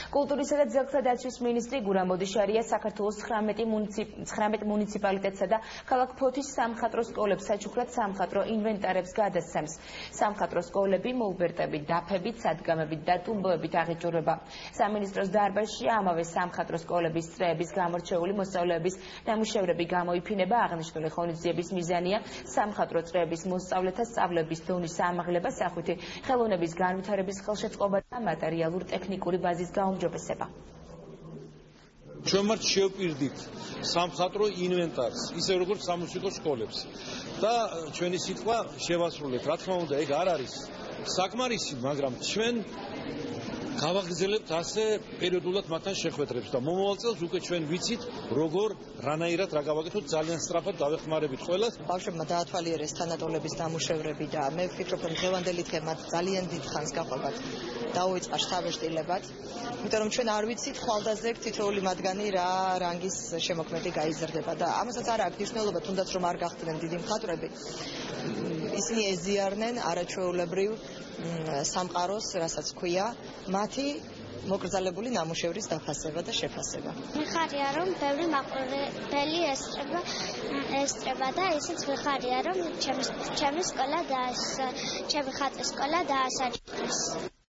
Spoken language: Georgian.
კულტურისა და ძეგლთა დაცვის მინისტრი გურამ ბოდიშარია საქართველოს 19 მუნიციპალიტეტსა და ქალაქ ფოთის სამხატვრო სკოლებს საჩუქრად სამხატვრო ინვენტარებს გადასცემს. სამხატვრო სკოლები მოუბერტებით, დაფებით, სადგამებით და ტუმბოებით აღიჭურება. სამინისტროს დარბაზში ამავე სამხატვრო სკოლების წრეების გამორჩეული მოსწავლეების ნამუშევრები გამოიფინება. აღნიშნული ღონისძიების მიზანია სამხატვრო წრეების მოსწავლეთა სწავლების დონის ამაღლება, სახვითი ხელოვნების განვითარების ხელშეწყობა და მატერიალურ ტექნიკური ბაზის გაუმჯობესება. ჩვენ მართ შევპირდით სამხატვრო ინვენტარს, ისე როგორც სამუსიკო სკოლებს და ჩვენი სიტყვა შევასრულეთ. რა თქმა უნდა, ეგ არ არის საკმარისი, მაგრამ ჩვენ გავაგრძელებთ ასე პერიოდულად მათთან შეხვედრებს და მომავალ წელს უკვე ჩვენ ვიცით, როგორ რანაირად რა გავაკეთოთ, ძალიან სწრაფად დავეხმარებით ყველას. ბავშვებმა დაათვალიერეს თანატოლების ნამუშევრები და მე ვფიქრობ, რომ დღევანდელი დღე მათ ძალიან დიდ ხანს გაყვებათ დაუიწყა შთაბეჭდილებად. იმიტომ რომ ჩვენ არ ვიცით ხვალდაზე თითოეული მათგანი რა რანგის შემოქმედი გაიზრდება და ამასაც არ აქვს მნიშვნელობა, თუნდაც რომ არ გახდნენ დიდი მხატვრები. ისინი ეზიარნენ არაჩვეულებრივ სამყაროს, რასაც ქვია, მათი მოკრძალებული ნამუშევრის დაფასება და შეფასება. მიხარია რომ ბევრი მაყურებელი ესწრება და ისიც მიხარია რომ ჩემი სკოლა და ჩემი ხატვის სკოლა დაასაჩუქრეს.